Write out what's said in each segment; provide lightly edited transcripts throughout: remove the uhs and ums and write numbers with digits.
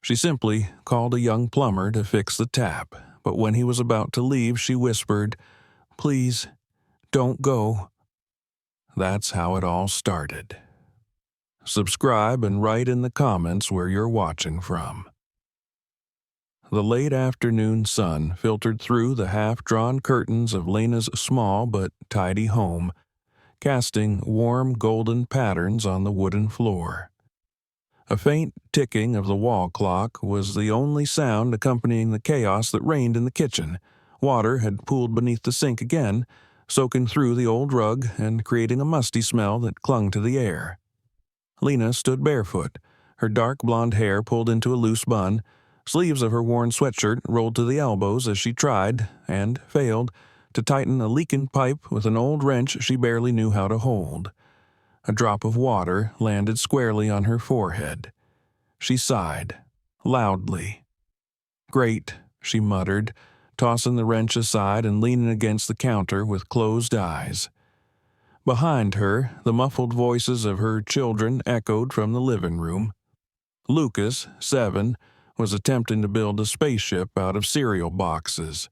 She simply called a young plumber to fix the tap, but when he was about to leave, she whispered, "Please, don't go." That's how it all started. Subscribe and write in the comments where you're watching from. The late afternoon sun filtered through the half-drawn curtains of Lena's small but tidy home, casting warm golden patterns on the wooden floor. A faint ticking of the wall clock was the only sound accompanying the chaos that reigned in the kitchen. Water had pooled beneath the sink again, soaking through the old rug and creating a musty smell that clung to the air. Lena stood barefoot, her dark blonde hair pulled into a loose bun, sleeves of her worn sweatshirt rolled to the elbows as she tried, and failed, to tighten a leaking pipe with an old wrench she barely knew how to hold. A drop of water landed squarely on her forehead. She sighed, loudly. "Great," she muttered, tossing the wrench aside and leaning against the counter with closed eyes. Behind her, the muffled voices of her children echoed from the living room. Lucas, 7, was attempting to build a spaceship out of cereal boxes.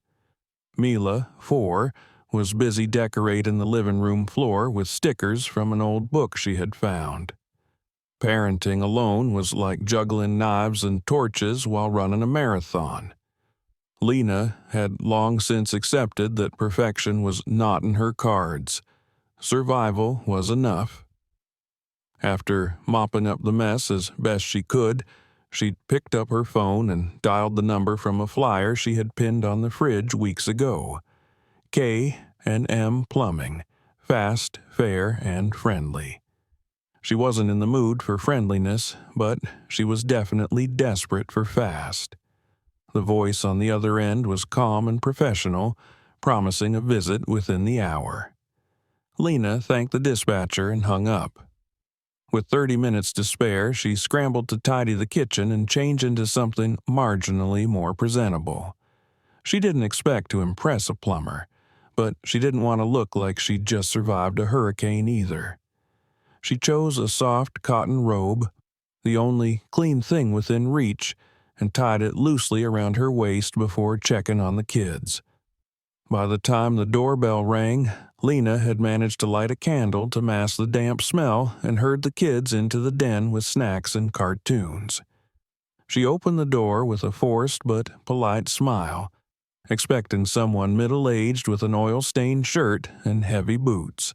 Mila, 4, was busy decorating the living room floor with stickers from an old book she had found. Parenting alone was like juggling knives and torches while running a marathon. Lena had long since accepted that perfection was not in her cards. Survival was enough. After mopping up the mess as best she could, she picked up her phone and dialed the number from a flyer she had pinned on the fridge weeks ago. K&M Plumbing, fast, fair, and friendly. She wasn't in the mood for friendliness, but she was definitely desperate for fast. The voice on the other end was calm and professional, promising a visit within the hour. Lena thanked the dispatcher and hung up. With 30 minutes to spare, she scrambled to tidy the kitchen and change into something marginally more presentable. She didn't expect to impress a plumber, but she didn't want to look like she'd just survived a hurricane either. She chose a soft cotton robe, the only clean thing within reach, and tied it loosely around her waist before checking on the kids. By the time the doorbell rang, Lena had managed to light a candle to mask the damp smell and herd the kids into the den with snacks and cartoons. She opened the door with a forced but polite smile, expecting someone middle-aged with an oil-stained shirt and heavy boots.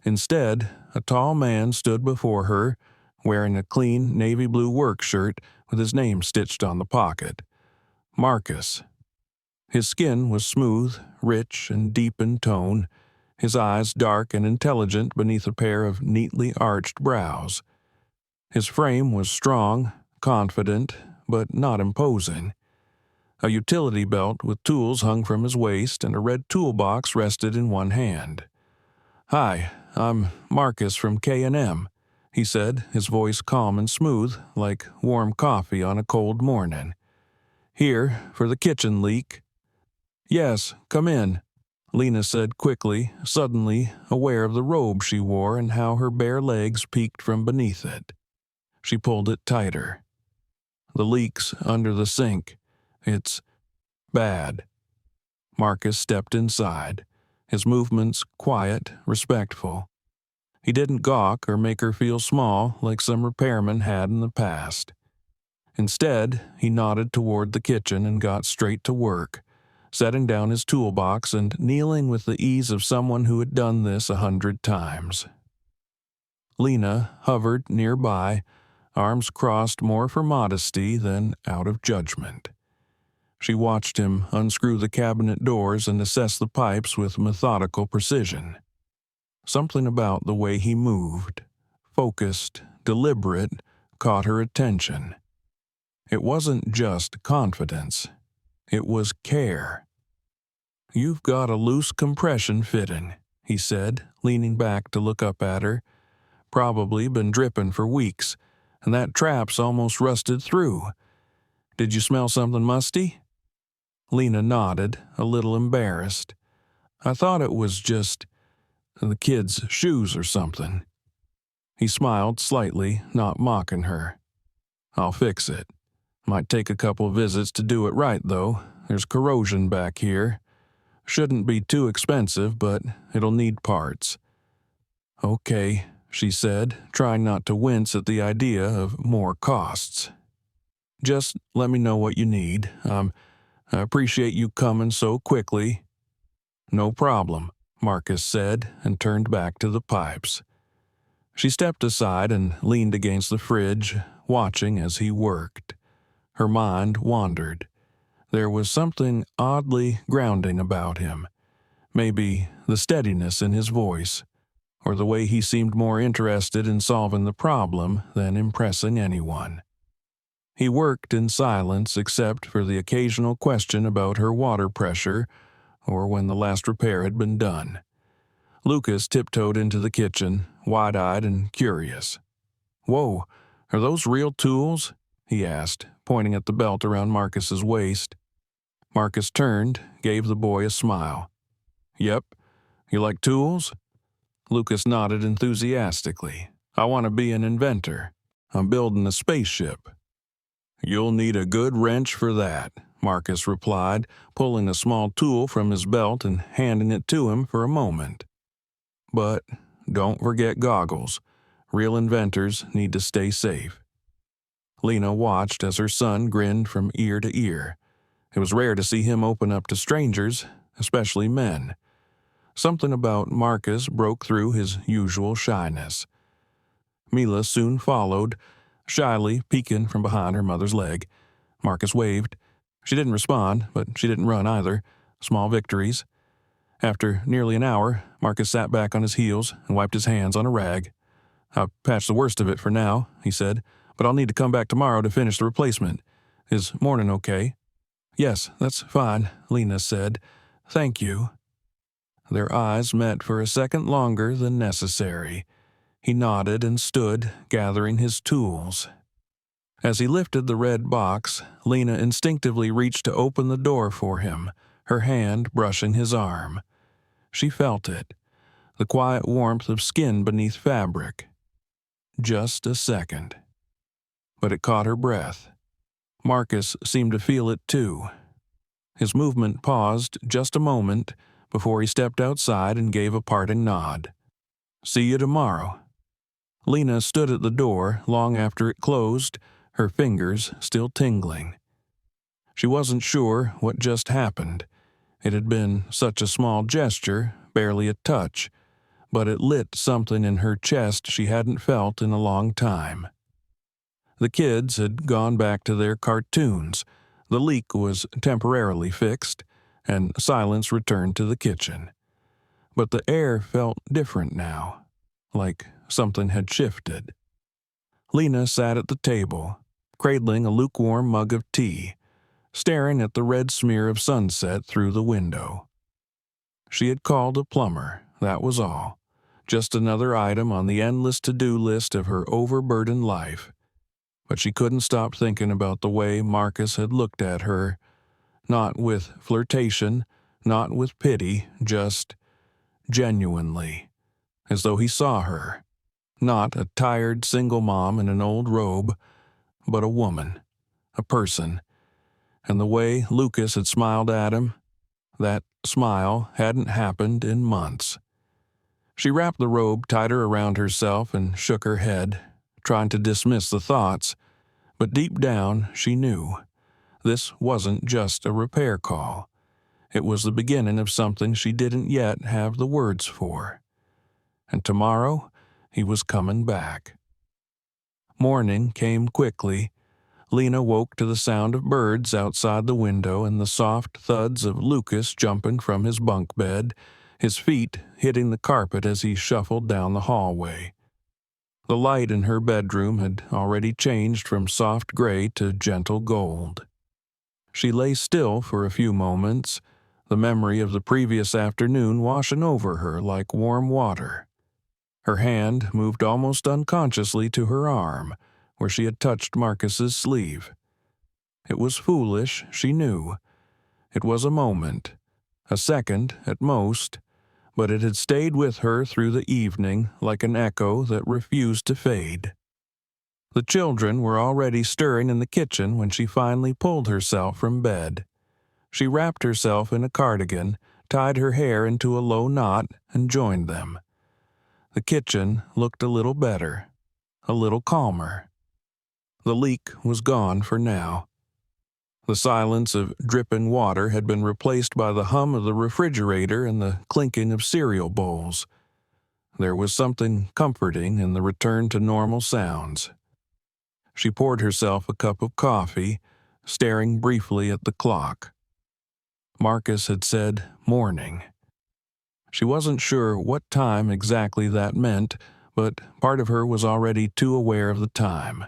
Instead, a tall man stood before her, wearing a clean navy blue work shirt with his name stitched on the pocket. Marcus. His skin was smooth, rich, and deep in tone, his eyes dark and intelligent beneath a pair of neatly arched brows. His frame was strong, confident, but not imposing. A utility belt with tools hung from his waist and a red toolbox rested in one hand. "Hi, I'm Marcus from K&M, he said, his voice calm and smooth, like warm coffee on a cold morning. "Here for the kitchen leak." "Yes, come in," Lena said quickly, suddenly aware of the robe she wore and how her bare legs peeked from beneath it. She pulled it tighter. "The leak's under the sink. It's bad." Marcus stepped inside, his movements quiet, respectful. He didn't gawk or make her feel small like some repairman had in the past. Instead, he nodded toward the kitchen and got straight to work, setting down his toolbox and kneeling with the ease of someone who had done this 100 times. Lena hovered nearby, arms crossed more for modesty than out of judgment. She watched him unscrew the cabinet doors and assess the pipes with methodical precision. Something about the way he moved, focused, deliberate, caught her attention. It wasn't just confidence. It was care. "You've got a loose compression fitting," he said, leaning back to look up at her. "Probably been dripping for weeks, and that trap's almost rusted through. Did you smell something musty?" Lena nodded, a little embarrassed. "I thought it was just the kids' shoes or something." He smiled slightly, not mocking her. "I'll fix it." Might take a couple visits to do it right, though. There's corrosion back here. Shouldn't be too expensive, but it'll need parts. Okay, she said, trying not to wince at the idea of more costs. Just let me know what you need. I appreciate you coming so quickly. No problem, Marcus said, and turned back to the pipes. She stepped aside and leaned against the fridge, watching as he worked. Her mind wandered. There was something oddly grounding about him. Maybe the steadiness in his voice, or the way he seemed more interested in solving the problem than impressing anyone. He worked in silence except for the occasional question about her water pressure or when the last repair had been done. Lucas tiptoed into the kitchen, wide-eyed and curious. "Whoa, are those real tools?" he asked, pointing at the belt around Marcus's waist. Marcus turned, gave the boy a smile. "Yep. You like tools?" Lucas nodded enthusiastically. "I want to be an inventor. I'm building a spaceship." "You'll need a good wrench for that," Marcus replied, pulling a small tool from his belt and handing it to him for a moment. "But don't forget goggles. Real inventors need to stay safe." Lena watched as her son grinned from ear to ear. It was rare to see him open up to strangers, especially men. Something about Marcus broke through his usual shyness. Mila soon followed, shyly peeking from behind her mother's leg. Marcus waved. She didn't respond, but she didn't run either. Small victories. After nearly an hour, Marcus sat back on his heels and wiped his hands on a rag. "I've patched the worst of it for now," he said, "but I'll need to come back tomorrow to finish the replacement. Is morning okay?" "Yes, that's fine," Lena said. "Thank you." Their eyes met for a second longer than necessary. He nodded and stood, gathering his tools. As he lifted the red box, Lena instinctively reached to open the door for him, her hand brushing his arm. She felt it, the quiet warmth of skin beneath fabric. Just a second. But it caught her breath. Marcus seemed to feel it too. His movement paused just a moment before he stepped outside and gave a parting nod. "See you tomorrow." Lena stood at the door long after it closed, her fingers still tingling. She wasn't sure what just happened. It had been such a small gesture, barely a touch, but it lit something in her chest she hadn't felt in a long time. The kids had gone back to their cartoons. The leak was temporarily fixed, and silence returned to the kitchen. But the air felt different now, like something had shifted. Lena sat at the table, cradling a lukewarm mug of tea, staring at the red smear of sunset through the window. She had called a plumber, that was all. Just another item on the endless to-do list of her overburdened life. But she couldn't stop thinking about the way Marcus had looked at her, not with flirtation, not with pity, just genuinely, as though he saw her. Not a tired single mom in an old robe, but a woman, a person. And the way Lucas had smiled at him, that smile hadn't happened in months. She wrapped the robe tighter around herself and shook her head, trying to dismiss the thoughts, but deep down she knew. This wasn't just a repair call. It was the beginning of something she didn't yet have the words for. And tomorrow, he was coming back. Morning came quickly. Lena woke to the sound of birds outside the window and the soft thuds of Lucas jumping from his bunk bed, his feet hitting the carpet as he shuffled down the hallway. The light in her bedroom had already changed from soft gray to gentle gold. She lay still for a few moments, the memory of the previous afternoon washing over her like warm water. Her hand moved almost unconsciously to her arm, where she had touched Marcus's sleeve. It was foolish, she knew. It was a moment, a second at most, but it had stayed with her through the evening like an echo that refused to fade. The children were already stirring in the kitchen when she finally pulled herself from bed. She wrapped herself in a cardigan, tied her hair into a low knot, and joined them. The kitchen looked a little better, a little calmer. The leak was gone for now. The silence of dripping water had been replaced by the hum of the refrigerator and the clinking of cereal bowls. There was something comforting in the return to normal sounds. She poured herself a cup of coffee, staring briefly at the clock. Marcus had said morning. She wasn't sure what time exactly that meant, but part of her was already too aware of the time.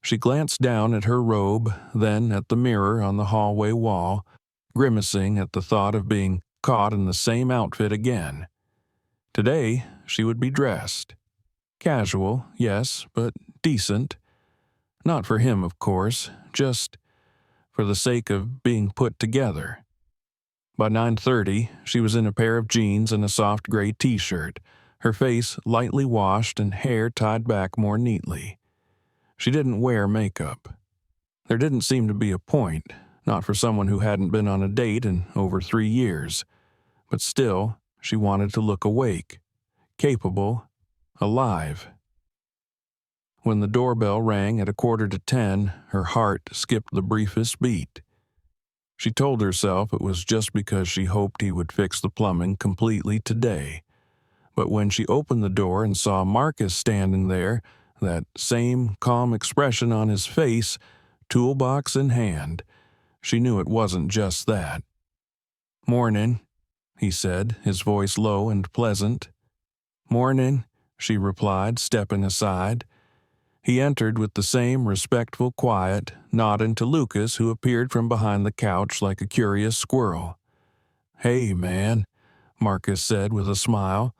She glanced down at her robe, then at the mirror on the hallway wall, grimacing at the thought of being caught in the same outfit again. Today, she would be dressed. Casual, yes, but decent. Not for him, of course, just for the sake of being put together. By 9:30, she was in a pair of jeans and a soft gray t-shirt, her face lightly washed and hair tied back more neatly. She didn't wear makeup. There didn't seem to be a point, not for someone who hadn't been on a date in over 3 years. But still, she wanted to look awake, capable, alive. When the doorbell rang at 9:45, her heart skipped the briefest beat. She told herself it was just because she hoped he would fix the plumbing completely today. But when she opened the door and saw Marcus standing there, that same calm expression on his face, toolbox in hand, she knew it wasn't just that. "Morning," he said, his voice low and pleasant. "Morning," she replied, stepping aside. He entered with the same respectful quiet, nodding to Lucas, who appeared from behind the couch like a curious squirrel. "Hey, man," Marcus said with a smile.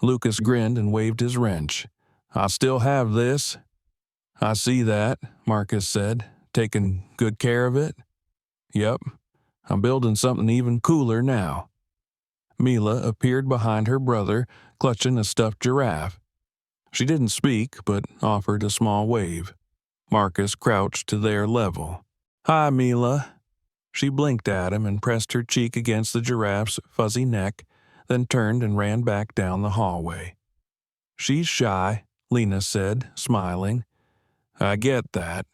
Lucas grinned and waved his wrench. "I still have this." "I see that," Marcus said. "Taking good care of it?" "Yep. I'm building something even cooler now." Mila appeared behind her brother, clutching a stuffed giraffe. She didn't speak, but offered a small wave. Marcus crouched to their level. "Hi, Mila." She blinked at him and pressed her cheek against the giraffe's fuzzy neck, then turned and ran back down the hallway. "She's shy," Lena said, smiling. "I get that,"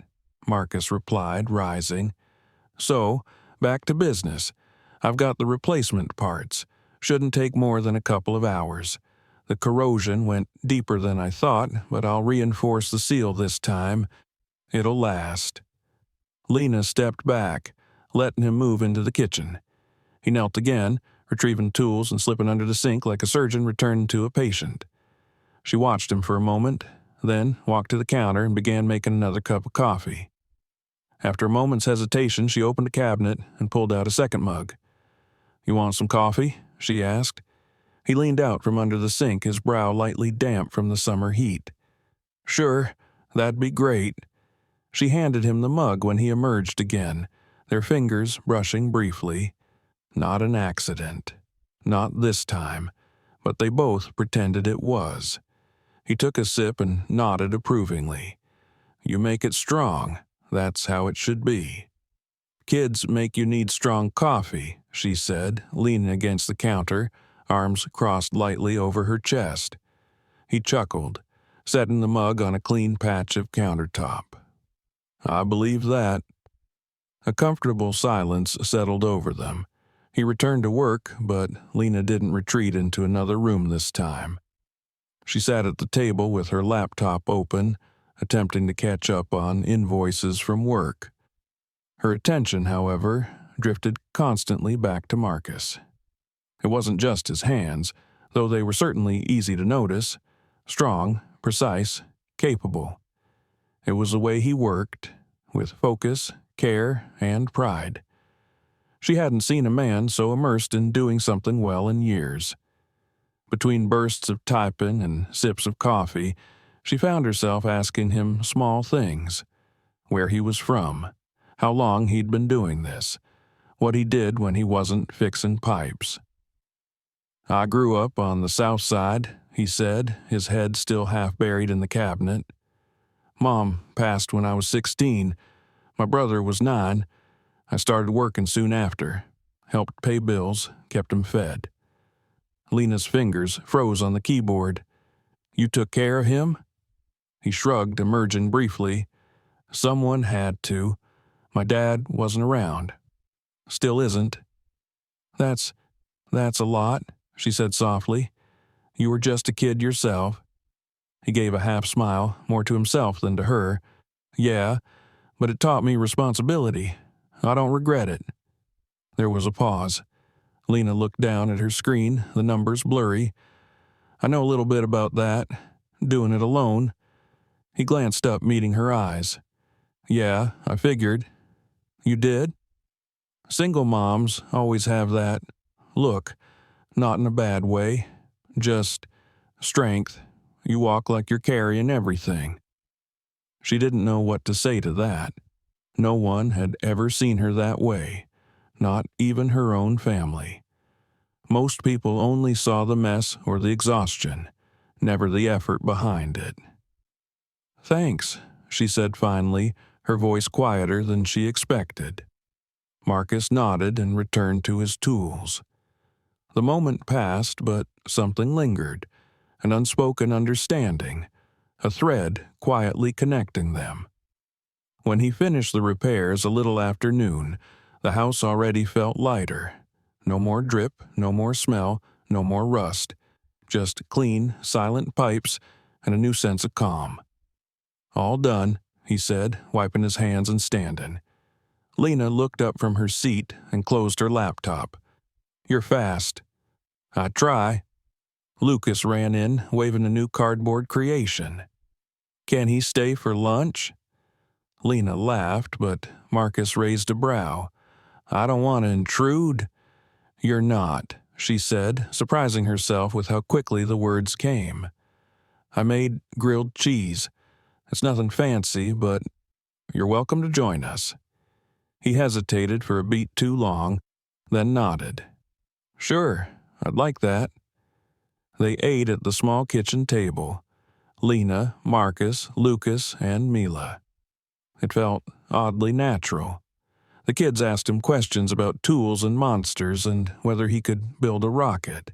Marcus replied, rising. "So, back to business. I've got the replacement parts. Shouldn't take more than a couple of hours. The corrosion went deeper than I thought, but I'll reinforce the seal this time. It'll last." Lena stepped back, letting him move into the kitchen. He knelt again, retrieving tools and slipping under the sink like a surgeon returning to a patient. She watched him for a moment, then walked to the counter and began making another cup of coffee. After a moment's hesitation, she opened a cabinet and pulled out a second mug. "You want some coffee?" she asked. He leaned out from under the sink, his brow lightly damp from the summer heat. "Sure, that'd be great." She handed him the mug when he emerged again, their fingers brushing briefly. Not an accident. Not this time, but they both pretended it was. He took a sip and nodded approvingly. "You make it strong. That's how it should be." "Kids make you need strong coffee," she said, leaning against the counter, arms crossed lightly over her chest. He chuckled, setting the mug on a clean patch of countertop. "I believe that." A comfortable silence settled over them. He returned to work, but Lena didn't retreat into another room this time. She sat at the table with her laptop open, attempting to catch up on invoices from work. Her attention, however, drifted constantly back to Marcus. It wasn't just his hands, though they were certainly easy to notice. Strong, precise, capable. It was the way he worked, with focus, care, and pride. She hadn't seen a man so immersed in doing something well in years. Between bursts of typing and sips of coffee, she found herself asking him small things. Where he was from, how long he'd been doing this, what he did when he wasn't fixing pipes. "I grew up on the south side," he said, his head still half buried in the cabinet. Mom passed when I was 16. My brother was 9. I started working soon after. Helped pay bills, kept him fed. Lena's fingers froze on the keyboard. You took care of him? He shrugged, emerging briefly. Someone had to. My dad wasn't around. Still isn't. That's a lot, she said softly. You were just a kid yourself. He gave a half smile, more to himself than to her. Yeah, but it taught me responsibility. I don't regret it. There was a pause. Lena looked down at her screen, the numbers blurry. I know a little bit about that. Doing it alone. He glanced up, meeting her eyes. Yeah, I figured. You did? Single moms always have that look, not in a bad way, just strength. You walk like you're carrying everything. She didn't know what to say to that. No one had ever seen her that way, not even her own family. Most people only saw the mess or the exhaustion, never the effort behind it. Thanks, she said finally, her voice quieter than she expected. Marcus nodded and returned to his tools. The moment passed, but something lingered, an unspoken understanding, a thread quietly connecting them. When he finished the repairs a little after noon, the house already felt lighter. No more drip, no more smell, no more rust. Just clean, silent pipes and a new sense of calm. All done, he said, wiping his hands and standing. Lena looked up from her seat and closed her laptop. You're fast. I try. Lucas ran in, waving a new cardboard creation. Can he stay for lunch? Lena laughed, but Marcus raised a brow. I don't want to intrude. You're not, she said, surprising herself with how quickly the words came. I made grilled cheese. It's nothing fancy, but you're welcome to join us. He hesitated for a beat too long, then nodded. Sure, I'd like that. They ate at the small kitchen table. Lena, Marcus, Lucas, and Mila. It felt oddly natural. The kids asked him questions about tools and monsters and whether he could build a rocket.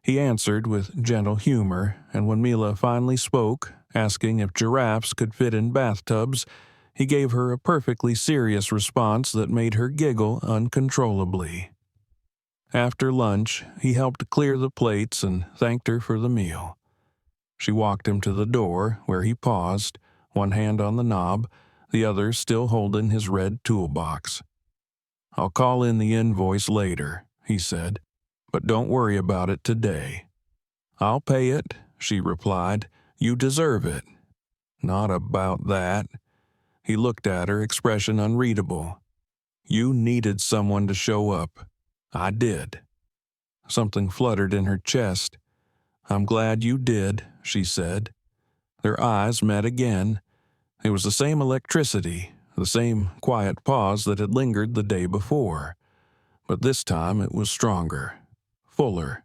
He answered with gentle humor, and when Mila finally spoke, asking if giraffes could fit in bathtubs, he gave her a perfectly serious response that made her giggle uncontrollably. After lunch, he helped clear the plates and thanked her for the meal. She walked him to the door, where he paused, one hand on the knob, the other still holding his red toolbox. I'll call in the invoice later, he said, but don't worry about it today. I'll pay it, she replied. You deserve it. Not about that. He looked at her, expression unreadable. You needed someone to show up. I did. Something fluttered in her chest. I'm glad you did, she said. Their eyes met again. It was the same electricity, the same quiet pause that had lingered the day before. But this time it was stronger, fuller.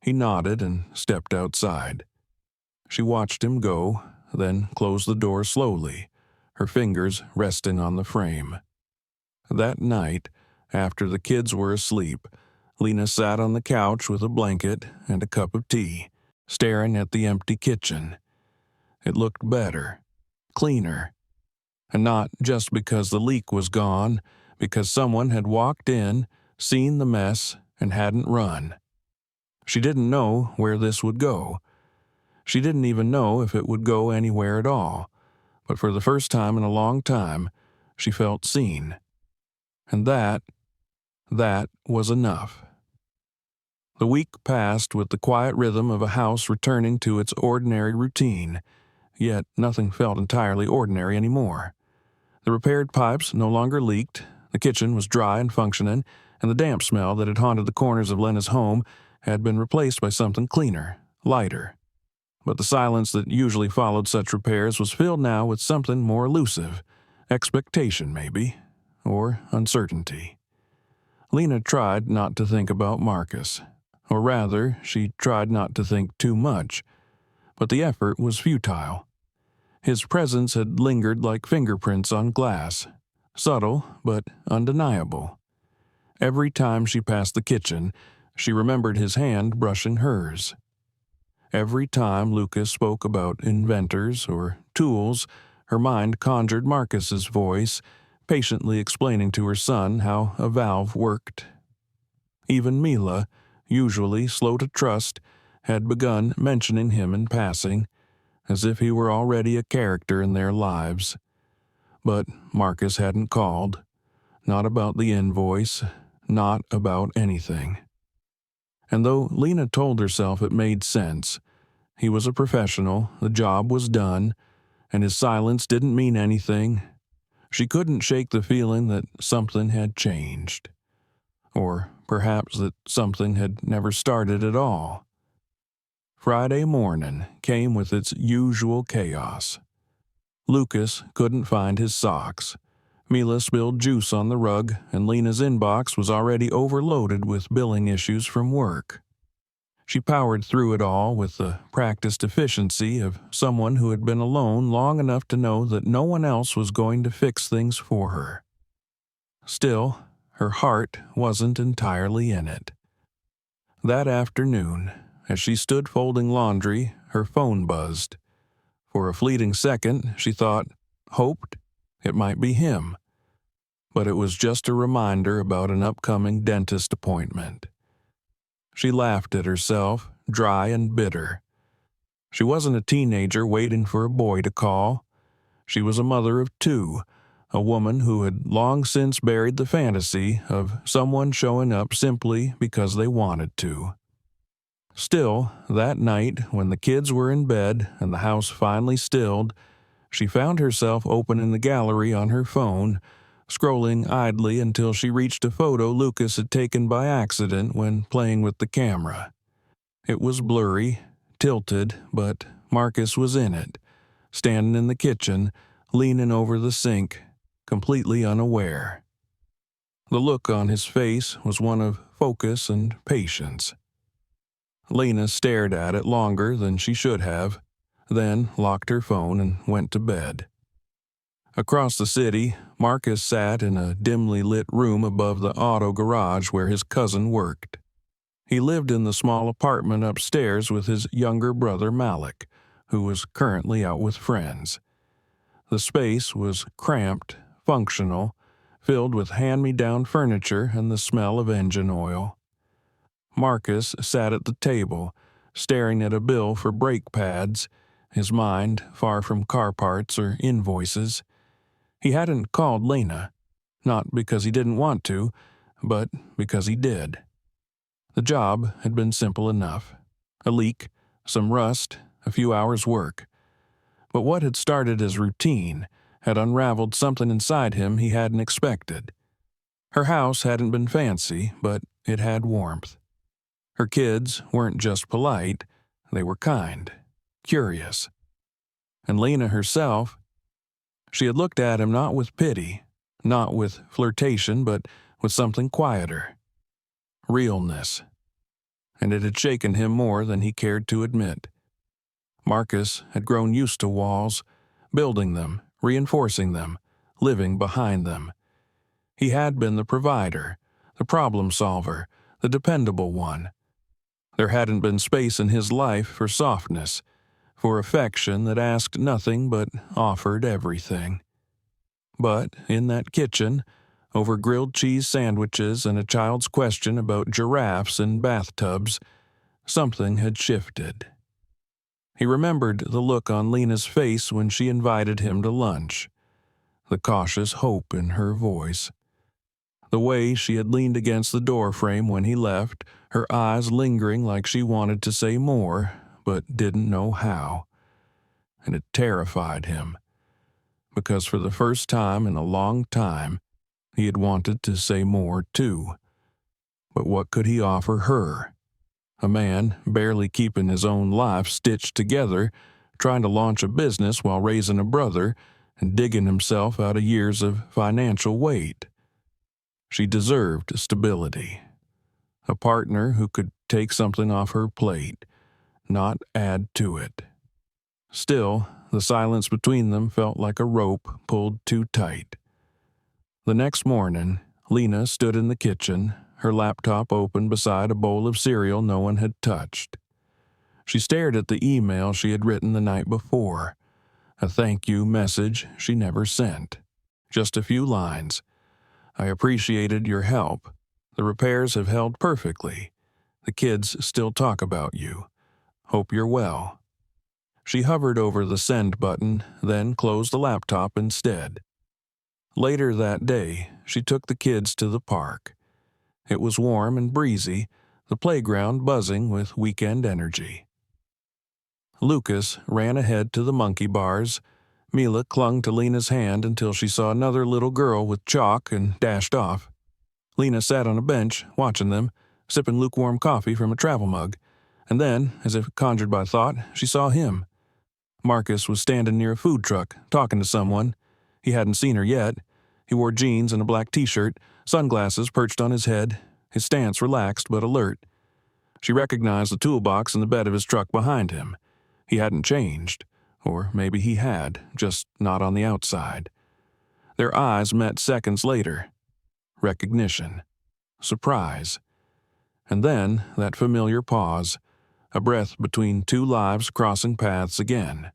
He nodded and stepped outside. She watched him go, then closed the door slowly, her fingers resting on the frame. That night, after the kids were asleep, Lena sat on the couch with a blanket and a cup of tea, staring at the empty kitchen. It looked better, cleaner. And not just because the leak was gone, because someone had walked in, seen the mess, and hadn't run. She didn't know where this would go. She didn't even know if it would go anywhere at all, but for the first time in a long time, she felt seen. And that was enough. The week passed with the quiet rhythm of a house returning to its ordinary routine, yet nothing felt entirely ordinary anymore. The repaired pipes no longer leaked, the kitchen was dry and functioning, and the damp smell that had haunted the corners of Lena's home had been replaced by something cleaner, lighter. But the silence that usually followed such repairs was filled now with something more elusive, expectation maybe, or uncertainty. Lena tried not to think about Marcus, or rather, she tried not to think too much, but the effort was futile. His presence had lingered like fingerprints on glass, subtle but undeniable. Every time she passed the kitchen, she remembered his hand brushing hers. Every time Lucas spoke about inventors or tools, her mind conjured Marcus's voice, patiently explaining to her son how a valve worked. Even Mila, usually slow to trust, had begun mentioning him in passing, as if he were already a character in their lives. But Marcus hadn't called. Not about the invoice, not about anything. And though Lena told herself it made sense, he was a professional, the job was done, and his silence didn't mean anything, she couldn't shake the feeling that something had changed. Or perhaps that something had never started at all. Friday morning came with its usual chaos. Lucas couldn't find his socks. Mila spilled juice on the rug, and Lena's inbox was already overloaded with billing issues from work. She powered through it all with the practiced efficiency of someone who had been alone long enough to know that no one else was going to fix things for her. Still, her heart wasn't entirely in it. That afternoon, as she stood folding laundry, her phone buzzed. For a fleeting second, she hoped, it might be him. But it was just a reminder about an upcoming dentist appointment. She laughed at herself, dry and bitter. She wasn't a teenager waiting for a boy to call. She was a mother of two, a woman who had long since buried the fantasy of someone showing up simply because they wanted to. Still, that night, when the kids were in bed and the house finally stilled, she found herself opening the gallery on her phone, scrolling idly until she reached a photo Lucas had taken by accident when playing with the camera. It was blurry, tilted, but Marcus was in it, standing in the kitchen, leaning over the sink, completely unaware. The look on his face was one of focus and patience. Lena stared at it longer than she should have, then locked her phone and went to bed. Across the city, Marcus sat in a dimly lit room above the auto garage where his cousin worked. He lived in the small apartment upstairs with his younger brother Malik, who was currently out with friends. The space was cramped, functional, filled with hand-me-down furniture and the smell of engine oil. Marcus sat at the table, staring at a bill for brake pads, his mind far from car parts or invoices. He hadn't called Lena, not because he didn't want to, but because he did. The job had been simple enough. A leak, some rust, a few hours' work. But what had started as routine had unraveled something inside him he hadn't expected. Her house hadn't been fancy, but it had warmth. Her kids weren't just polite, they were kind, curious. And Lena herself, she had looked at him not with pity, not with flirtation, but with something quieter. Realness. And it had shaken him more than he cared to admit. Marcus had grown used to walls, building them, reinforcing them, living behind them. He had been the provider, the problem solver, the dependable one. There hadn't been space in his life for softness, for affection that asked nothing but offered everything. But in that kitchen, over grilled cheese sandwiches and a child's question about giraffes in bathtubs, something had shifted. He remembered the look on Lena's face when she invited him to lunch, the cautious hope in her voice. The way she had leaned against the doorframe when he left, her eyes lingering like she wanted to say more, but didn't know how. And it terrified him, because for the first time in a long time, he had wanted to say more too. But what could he offer her? A man barely keeping his own life stitched together, trying to launch a business while raising a brother and digging himself out of years of financial weight. She deserved stability. A partner who could take something off her plate, not add to it. Still, the silence between them felt like a rope pulled too tight. The next morning, Lena stood in the kitchen, her laptop open beside a bowl of cereal no one had touched. She stared at the email she had written the night before, a thank you message she never sent. Just a few lines. I appreciated your help. The repairs have held perfectly. The kids still talk about you. Hope you're well. She hovered over the send button, then closed the laptop instead. Later that day, she took the kids to the park. It was warm and breezy, the playground buzzing with weekend energy. Lucas ran ahead to the monkey bars. Mila clung to Lena's hand until she saw another little girl with chalk and dashed off. Lena sat on a bench, watching them, sipping lukewarm coffee from a travel mug, and then, as if conjured by thought, she saw him. Marcus was standing near a food truck, talking to someone. He hadn't seen her yet. He wore jeans and a black t-shirt, sunglasses perched on his head, his stance relaxed but alert. She recognized the toolbox in the bed of his truck behind him. He hadn't changed, or maybe he had, just not on the outside. Their eyes met seconds later. Recognition. Surprise. And then that familiar pause, a breath between two lives crossing paths again.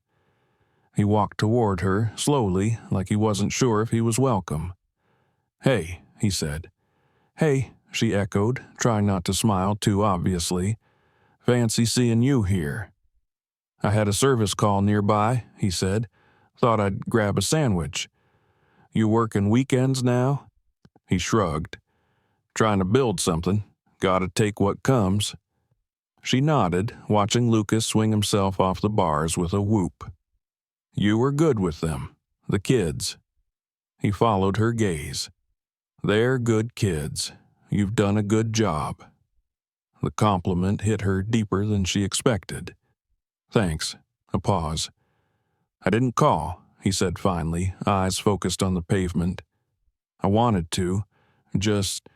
He walked toward her, slowly, like he wasn't sure if he was welcome. "Hey," he said. "Hey," she echoed, trying not to smile too obviously. "Fancy seeing you here." "I had a service call nearby," he said. "Thought I'd grab a sandwich." "You working weekends now?" He shrugged. "Trying to build something. Gotta take what comes." She nodded, watching Lucas swing himself off the bars with a whoop. "You were good with them. The kids." He followed her gaze. "They're good kids. You've done a good job." The compliment hit her deeper than she expected. "Thanks." A pause. "I didn't call," he said finally, eyes focused on the pavement. "I wanted to. Just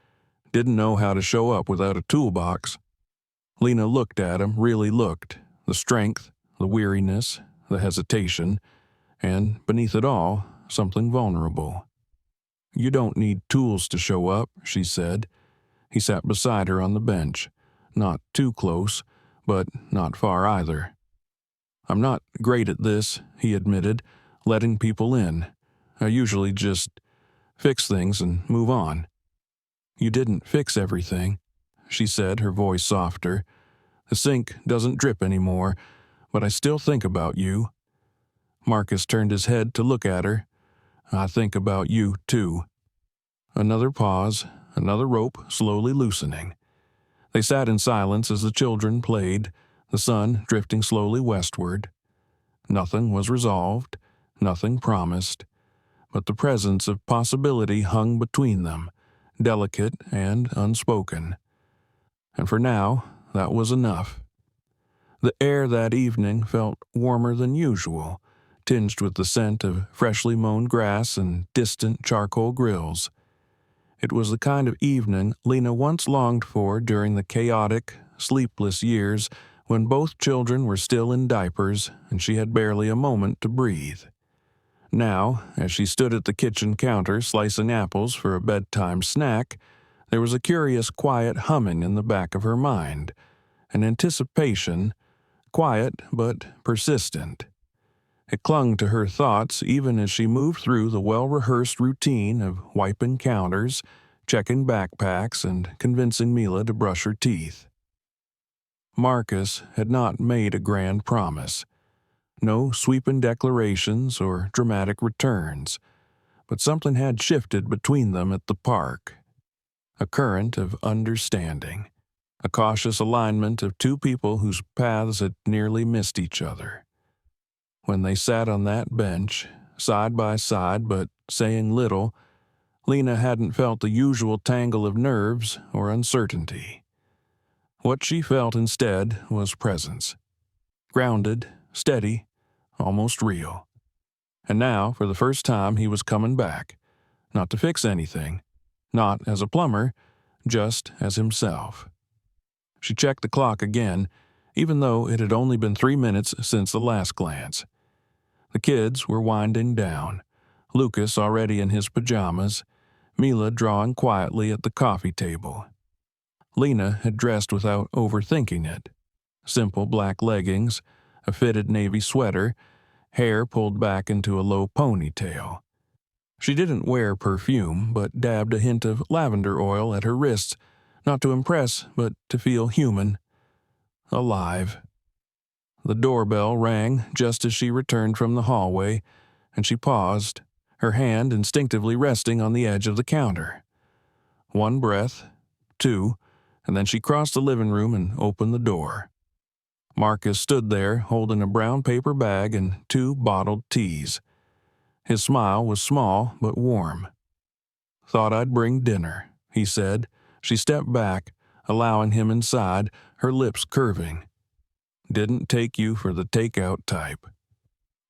didn't know how to show up without a toolbox." Lena looked at him, really looked. The strength, the weariness, the hesitation, and, beneath it all, something vulnerable. "You don't need tools to show up," she said. He sat beside her on the bench. Not too close, but not far either. "I'm not great at this," he admitted, letting people in. "I usually just fix things and move on." "You didn't fix everything," she said, her voice softer. "The sink doesn't drip anymore, but I still think about you." Marcus turned his head to look at her. "I think about you, too." Another pause, another rope slowly loosening. They sat in silence as the children played, the sun drifting slowly westward. Nothing was resolved, nothing promised, but the presence of possibility hung between them, delicate and unspoken. And for now, that was enough. The air that evening felt warmer than usual, tinged with the scent of freshly mown grass and distant charcoal grills. It was the kind of evening Lena once longed for during the chaotic, sleepless years when both children were still in diapers and she had barely a moment to breathe. Now, as she stood at the kitchen counter slicing apples for a bedtime snack, there was a curious quiet humming in the back of her mind, an anticipation, quiet but persistent. It clung to her thoughts even as she moved through the well-rehearsed routine of wiping counters, checking backpacks, and convincing Mila to brush her teeth. Marcus had not made a grand promise. No sweeping declarations or dramatic returns, but something had shifted between them at the park. A current of understanding, a cautious alignment of two people whose paths had nearly missed each other. When they sat on that bench, side by side but saying little, Lena hadn't felt the usual tangle of nerves or uncertainty. What she felt instead was presence. Grounded, steady, almost real. And now, for the first time, he was coming back. Not to fix anything. Not as a plumber, just as himself. She checked the clock again, even though it had only been 3 minutes since the last glance. The kids were winding down, Lucas already in his pajamas, Mila drawing quietly at the coffee table. Lena had dressed without overthinking it. Simple black leggings, a fitted navy sweater, hair pulled back into a low ponytail. She didn't wear perfume, but dabbed a hint of lavender oil at her wrists, not to impress, but to feel human. Alive. The doorbell rang just as she returned from the hallway, and she paused, her hand instinctively resting on the edge of the counter. One breath, two, and then she crossed the living room and opened the door. Marcus stood there holding a brown paper bag and 2 bottled teas. His smile was small but warm. "Thought I'd bring dinner," he said. She stepped back, allowing him inside, her lips curving. "Didn't take you for the takeout type."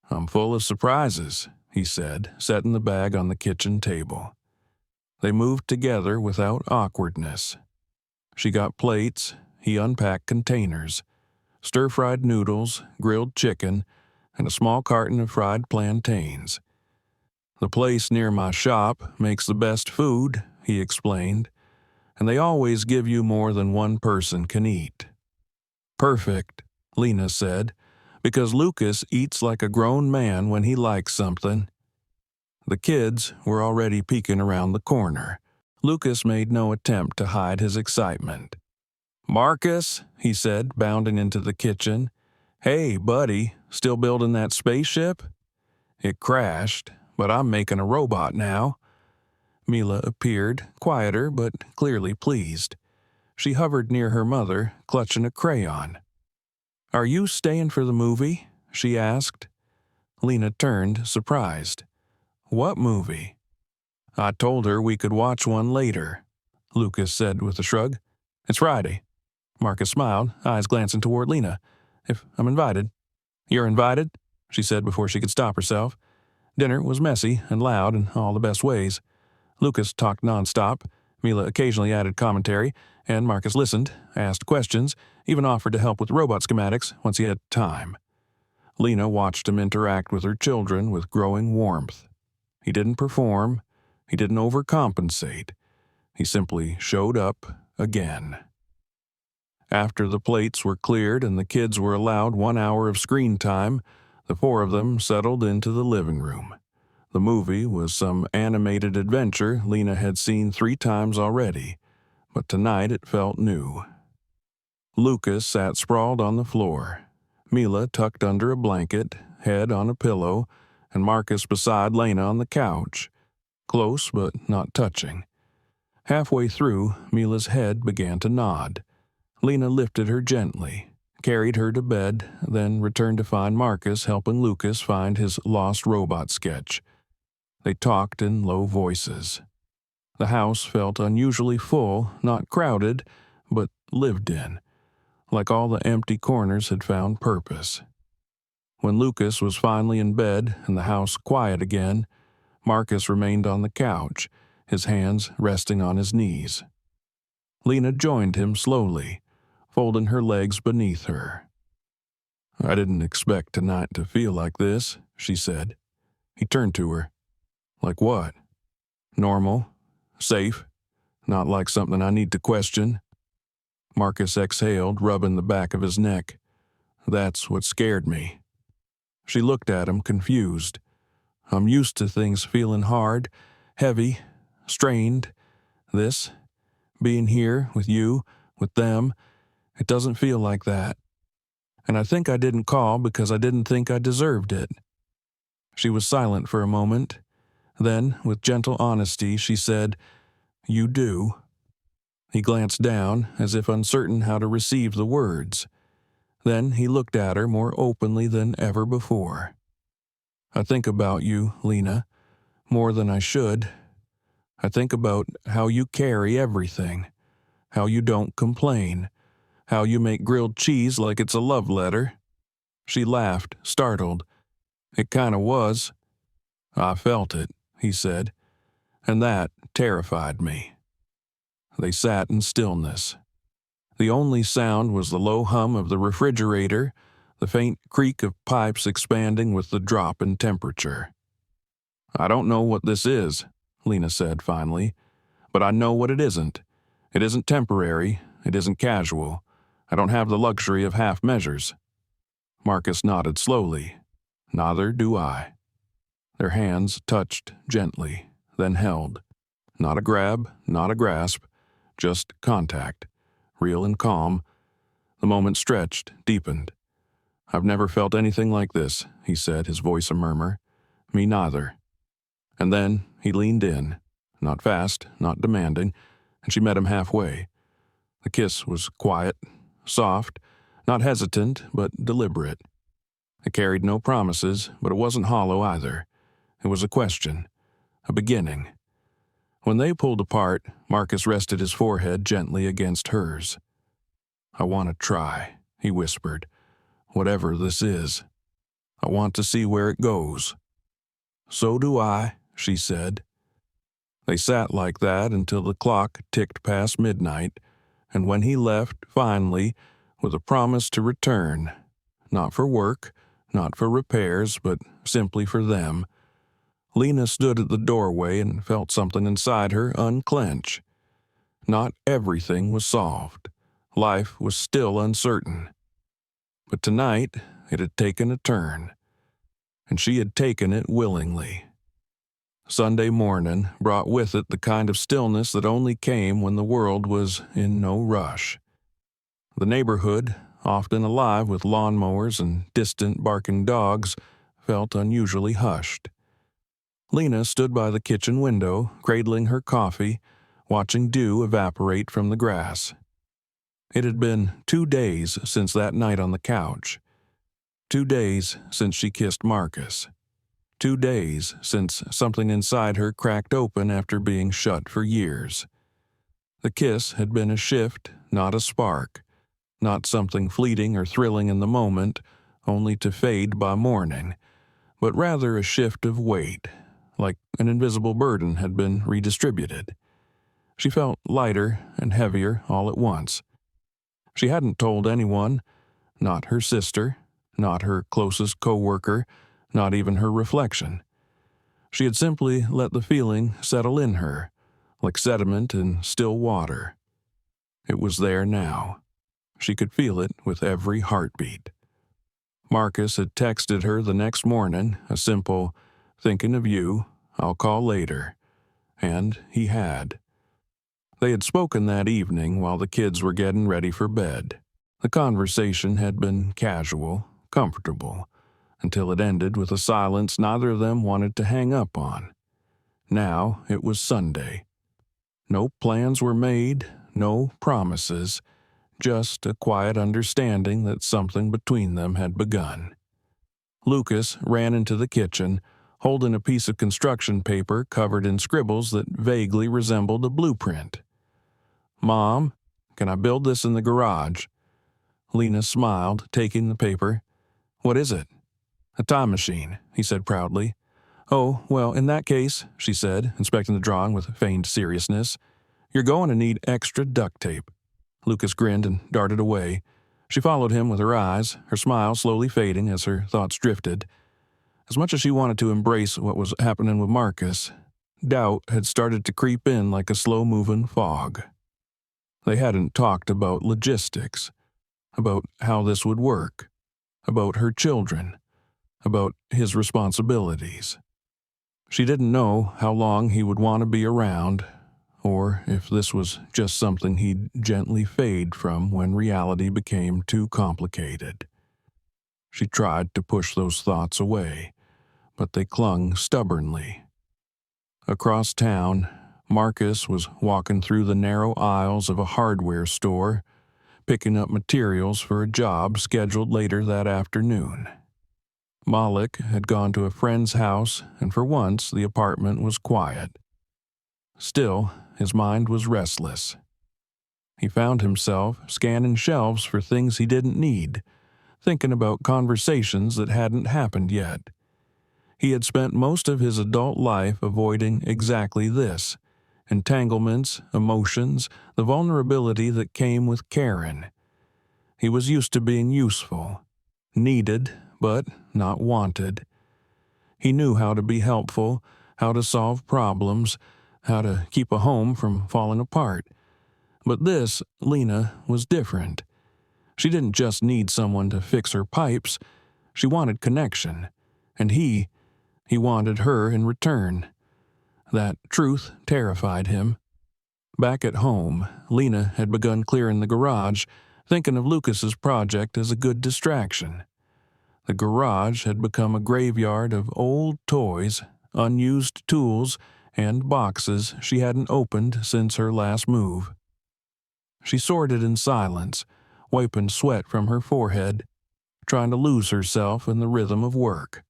"I'm full of surprises," he said, setting the bag on the kitchen table. They moved together without awkwardness. She got plates, he unpacked containers, stir-fried noodles, grilled chicken, and a small carton of fried plantains. "The place near my shop makes the best food," he explained, "and they always give you more than one person can eat." "Perfect," Lena said, "because Lucas eats like a grown man when he likes something." The kids were already peeking around the corner. Lucas made no attempt to hide his excitement. "Marcus," he said, bounding into the kitchen. "Hey, buddy, still building that spaceship?" "It crashed, but I'm making a robot now." Mila appeared, quieter but clearly pleased. She hovered near her mother, clutching a crayon. "Are you staying for the movie?" she asked. Lena turned, surprised. "What movie?" "I told her we could watch one later," Lucas said with a shrug. "It's Friday." Marcus smiled, eyes glancing toward Lena. "If I'm invited." "You're invited," she said before she could stop herself. Dinner was messy and loud in all the best ways. Lucas talked nonstop, Mila occasionally added commentary, and Marcus listened, asked questions, even offered to help with robot schematics once he had time. Lena watched him interact with her children with growing warmth. He didn't perform. He didn't overcompensate. He simply showed up again. After the plates were cleared and the kids were allowed 1 hour of screen time, the 4 of them settled into the living room. The movie was some animated adventure Lena had seen 3 times already, but tonight it felt new. Lucas sat sprawled on the floor, Mila tucked under a blanket, head on a pillow, and Marcus beside Lena on the couch, close but not touching. Halfway through, Mila's head began to nod. Lena lifted her gently, carried her to bed, then returned to find Marcus helping Lucas find his lost robot sketch. They talked in low voices. The house felt unusually full, not crowded, but lived in, like all the empty corners had found purpose. When Lucas was finally in bed and the house quiet again, Marcus remained on the couch, his hands resting on his knees. Lena joined him slowly, folding her legs beneath her. "I didn't expect tonight to feel like this," she said. He turned to her. "Like what?" "Normal. Safe. Not like something I need to question." Marcus exhaled, rubbing the back of his neck. "That's what scared me." She looked at him, confused. "I'm used to things feeling hard, heavy, strained. This, being here with you, with them, it doesn't feel like that. And I think I didn't call because I didn't think I deserved it." She was silent for a moment. Then, with gentle honesty, she said, "You do." He glanced down, as if uncertain how to receive the words. Then he looked at her more openly than ever before. "I think about you, Lena, more than I should. I think about how you carry everything, how you don't complain, how you make grilled cheese like it's a love letter." She laughed, startled. "It kinda was." "I felt it," he said, "and that terrified me." They sat in stillness. The only sound was the low hum of the refrigerator, the faint creak of pipes expanding with the drop in temperature. "I don't know what this is," Lena said finally, "but I know what it isn't. It isn't temporary. It isn't casual. I don't have the luxury of half measures." Marcus nodded slowly. "Neither do I." Their hands touched gently, then held. Not a grab, not a grasp, just contact, real and calm. The moment stretched, deepened. "I've never felt anything like this," he said, his voice a murmur. "Me neither." And then he leaned in, not fast, not demanding, and she met him halfway. The kiss was quiet, soft, not hesitant, but deliberate. It carried no promises, but it wasn't hollow either. It was a question, a beginning. When they pulled apart, Marcus rested his forehead gently against hers. "I want to try," he whispered. "Whatever this is. I want to see where it goes." "So do I," she said. They sat like that until the clock ticked past midnight, and when he left, finally, with a promise to return, not for work, not for repairs, but simply for them, Lena stood at the doorway and felt something inside her unclench. Not everything was solved. Life was still uncertain. But tonight, it had taken a turn, and she had taken it willingly. Sunday morning brought with it the kind of stillness that only came when the world was in no rush. The neighborhood, often alive with lawnmowers and distant barking dogs, felt unusually hushed. Lena stood by the kitchen window, cradling her coffee, watching dew evaporate from the grass. It had been 2 days since that night on the couch. 2 days since she kissed Marcus. 2 days since something inside her cracked open after being shut for years. The kiss had been a shift, not a spark, not something fleeting or thrilling in the moment, only to fade by morning, but rather a shift of weight, like an invisible burden had been redistributed. She felt lighter and heavier all at once. She hadn't told anyone, not her sister, not her closest co-worker, not even her reflection. She had simply let the feeling settle in her, like sediment in still water. It was there now. She could feel it with every heartbeat. Marcus had texted her the next morning, a simple, "Thinking of you, I'll call later." And he had. They had spoken that evening while the kids were getting ready for bed. The conversation had been casual, comfortable, until it ended with a silence neither of them wanted to hang up on. Now it was Sunday. No plans were made, no promises, just a quiet understanding that something between them had begun. Lucas ran into the kitchen, holding a piece of construction paper covered in scribbles that vaguely resembled a blueprint. "Mom, can I build this in the garage?" Lena smiled, taking the paper. "What is it?" "A time machine," he said proudly. "Oh, well, in that case," she said, inspecting the drawing with feigned seriousness, "you're going to need extra duct tape." Lucas grinned and darted away. She followed him with her eyes, her smile slowly fading as her thoughts drifted. As much as she wanted to embrace what was happening with Marcus, doubt had started to creep in like a slow-moving fog. They hadn't talked about logistics, about how this would work, about her children, about his responsibilities. She didn't know how long he would want to be around, or if this was just something he'd gently fade from when reality became too complicated. She tried to push those thoughts away, but they clung stubbornly. Across town, Marcus was walking through the narrow aisles of a hardware store, picking up materials for a job scheduled later that afternoon. Malik had gone to a friend's house, and for once the apartment was quiet. Still, his mind was restless. He found himself scanning shelves for things he didn't need, thinking about conversations that hadn't happened yet. He had spent most of his adult life avoiding exactly this: entanglements, emotions, the vulnerability that came with caring. He was used to being useful. needed but not wanted. He knew how to be helpful, how to solve problems, how to keep a home from falling apart. But this, Lena, was different. She didn't just need someone to fix her pipes. She wanted connection. And he wanted her in return. That truth terrified him. Back at home, Lena had begun clearing the garage, thinking of Lucas's project as a good distraction. The garage had become a graveyard of old toys, unused tools, and boxes she hadn't opened since her last move. She sorted in silence, wiping sweat from her forehead, trying to lose herself in the rhythm of work.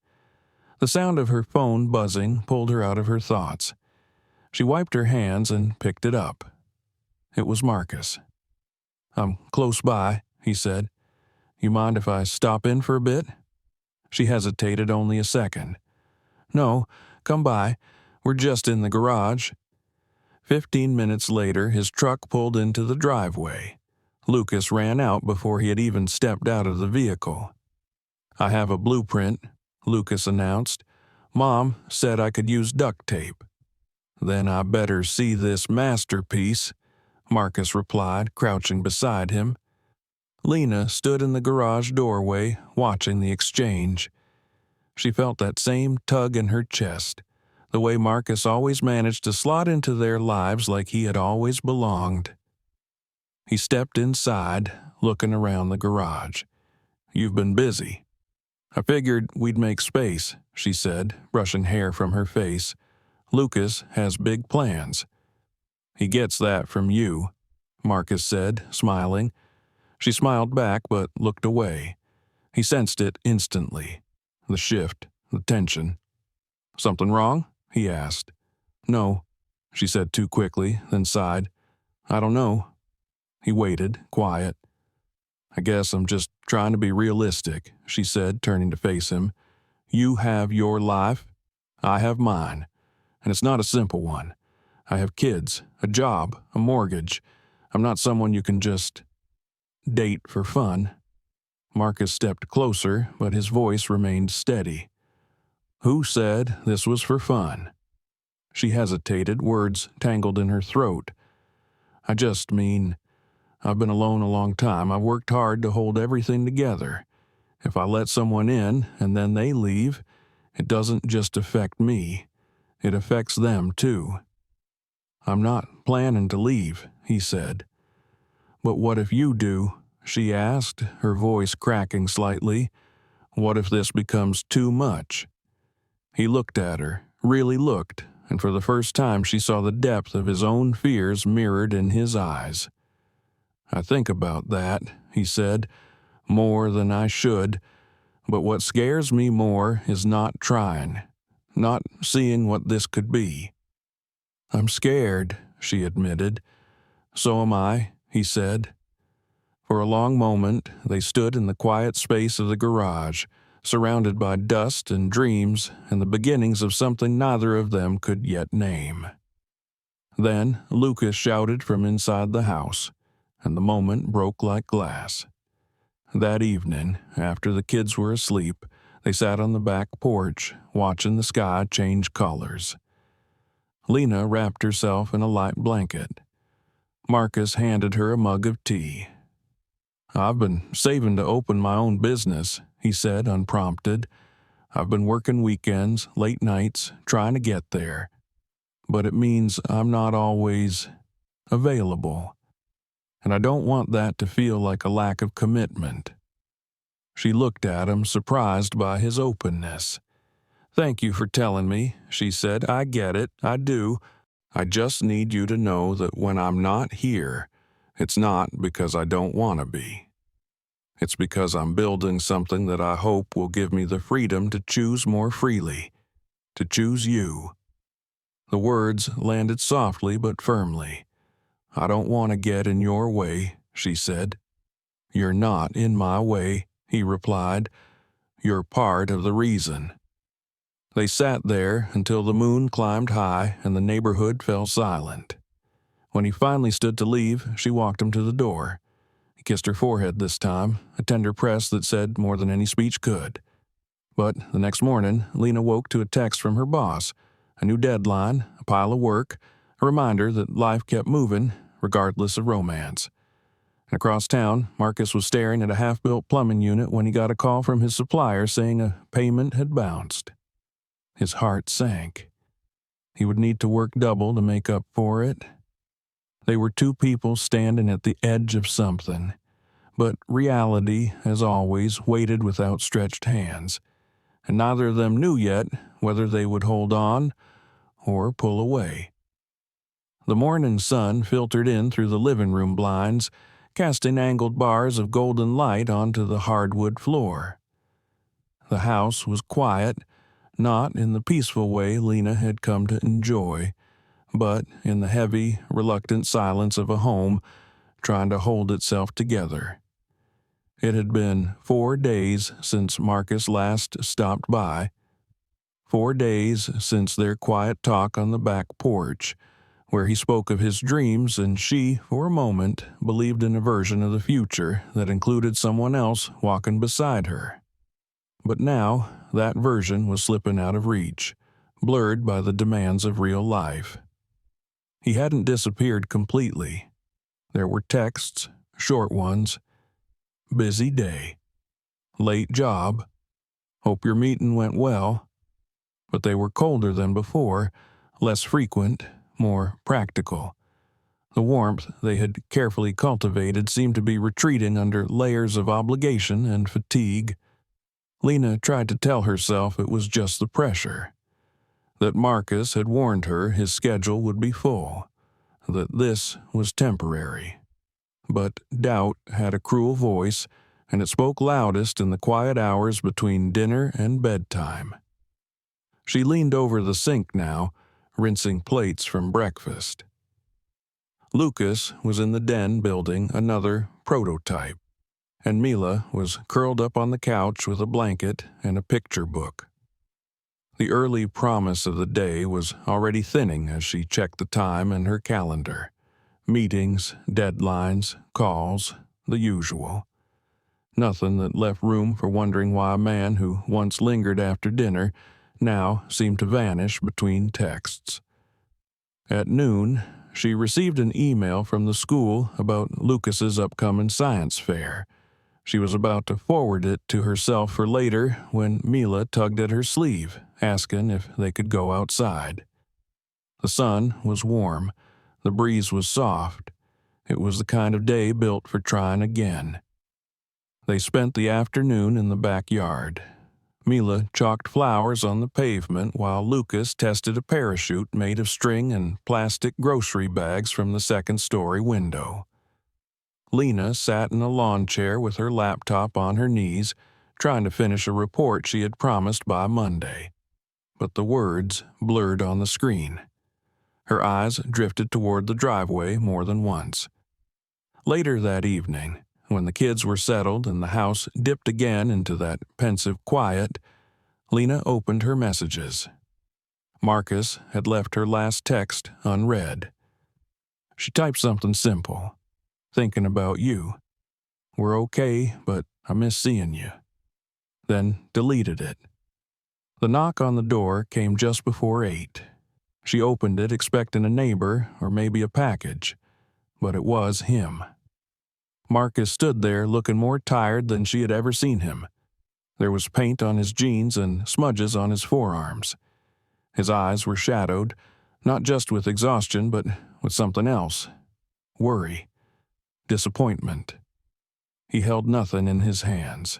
The sound of her phone buzzing pulled her out of her thoughts. She wiped her hands and picked it up. It was Marcus. "I'm close by," he said. "You mind if I stop in for a bit?" She hesitated only a second. "No, come by. We're just in the garage." 15 minutes later, his truck pulled into the driveway. Lucas ran out before he had even stepped out of the vehicle. "I have a blueprint," Lucas announced. "Mom said I could use duct tape." "Then I better see this masterpiece," Marcus replied, crouching beside him. Lena stood in the garage doorway, watching the exchange. She felt that same tug in her chest, the way Marcus always managed to slot into their lives like he had always belonged. He stepped inside, looking around the garage. "You've been busy." "I figured we'd make space," she said, brushing hair from her face. "Lucas has big plans." "He gets that from you," Marcus said, smiling. She smiled back but looked away. He sensed it instantly. The shift, the tension. "Something wrong?" he asked. "No," she said too quickly, then sighed. "I don't know." He waited, quiet. "I guess I'm just trying to be realistic," she said, turning to face him. "You have your life. I have mine. And it's not a simple one. I have kids, a job, a mortgage. I'm not someone you can just date for fun." Marcus stepped closer, but his voice remained steady. "Who said this was for fun?" She hesitated, words tangled in her throat. "I just mean, I've been alone a long time. I've worked hard to hold everything together. If I let someone in and then they leave, it doesn't just affect me. It affects them too." "I'm not planning to leave," he said. "But what if you do?" she asked, her voice cracking slightly. "What if this becomes too much?" He looked at her, really looked, and for the first time she saw the depth of his own fears mirrored in his eyes. "I think about that," he said, "more than I should, but what scares me more is not trying, not seeing what this could be." "I'm scared," she admitted. "So am I," he said. For a long moment, they stood in the quiet space of the garage, surrounded by dust and dreams and the beginnings of something neither of them could yet name. Then Lucas shouted from inside the house, and the moment broke like glass. That evening, after the kids were asleep, they sat on the back porch, watching the sky change colors. Lena wrapped herself in a light blanket. Marcus handed her a mug of tea. "I've been saving to open my own business," he said, unprompted. "I've been working weekends, late nights, trying to get there. But it means I'm not always available. And I don't want that to feel like a lack of commitment." She looked at him, surprised by his openness. "Thank you for telling me," she said. "I get it, I do. I just need you to know that when I'm not here, it's not because I don't want to be. It's because I'm building something that I hope will give me the freedom to choose more freely, to choose you." The words landed softly but firmly. "I don't want to get in your way," she said. "You're not in my way," he replied. "You're part of the reason." They sat there until the moon climbed high and the neighborhood fell silent. When he finally stood to leave, she walked him to the door. He kissed her forehead this time, a tender press that said more than any speech could. But the next morning, Lena woke to a text from her boss, a new deadline, a pile of work, a reminder that life kept moving, regardless of romance. And across town, Marcus was staring at a half-built plumbing unit when he got a call from his supplier saying a payment had bounced. His heart sank. He would need to work double to make up for it. They were two people standing at the edge of something, but reality, as always, waited with outstretched hands, and neither of them knew yet whether they would hold on or pull away. The morning sun filtered in through the living room blinds, casting angled bars of golden light onto the hardwood floor. The house was quiet, not in the peaceful way Lena had come to enjoy, but in the heavy, reluctant silence of a home trying to hold itself together. It had been 4 days since Marcus last stopped by, 4 days since their quiet talk on the back porch, where he spoke of his dreams and she, for a moment, believed in a version of the future that included someone else walking beside her. But now, that version was slipping out of reach, blurred by the demands of real life. He hadn't disappeared completely. There were texts, short ones. Busy day. Late job. Hope your meeting went well. But they were colder than before, less frequent, more practical. The warmth they had carefully cultivated seemed to be retreating under layers of obligation and fatigue. Lena tried to tell herself it was just the pressure, that Marcus had warned her his schedule would be full, that this was temporary. But doubt had a cruel voice, and it spoke loudest in the quiet hours between dinner and bedtime. She leaned over the sink now, rinsing plates from breakfast. Lucas was in the den building another prototype, and Mila was curled up on the couch with a blanket and a picture book. The early promise of the day was already thinning as she checked the time in her calendar. Meetings, deadlines, calls, the usual. Nothing that left room for wondering why a man who once lingered after dinner now seemed to vanish between texts. At noon, she received an email from the school about Lucas's upcoming science fair. She was about to forward it to herself for later when Mila tugged at her sleeve, asking if they could go outside. The sun was warm. The breeze was soft. It was the kind of day built for trying again. They spent the afternoon in the backyard. Mila chalked flowers on the pavement while Lucas tested a parachute made of string and plastic grocery bags from the second-story window. Lena sat in a lawn chair with her laptop on her knees, trying to finish a report she had promised by Monday. But the words blurred on the screen. Her eyes drifted toward the driveway more than once. Later that evening, when the kids were settled and the house dipped again into that pensive quiet, Lena opened her messages. Marcus had left her last text unread. She typed something simple. Thinking about you. We're okay, but I miss seeing you. Then deleted it. The knock on the door came just before 8. She opened it expecting a neighbor or maybe a package, but it was him. Marcus stood there looking more tired than she had ever seen him. There was paint on his jeans and smudges on his forearms. His eyes were shadowed, not just with exhaustion, but with something else. Worry. Disappointment. He held nothing in his hands.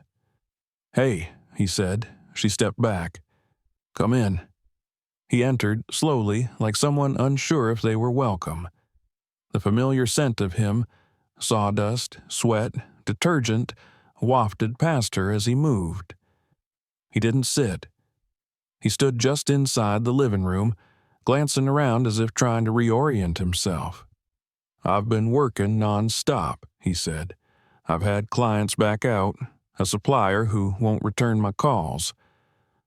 "Hey," he said. She stepped back. "Come in." He entered, slowly, like someone unsure if they were welcome. The familiar scent of him, sawdust, sweat, detergent, wafted past her as he moved. He didn't sit. He stood just inside the living room, glancing around as if trying to reorient himself. "I've been working non-stop," he said. "I've had clients back out, a supplier who won't return my calls.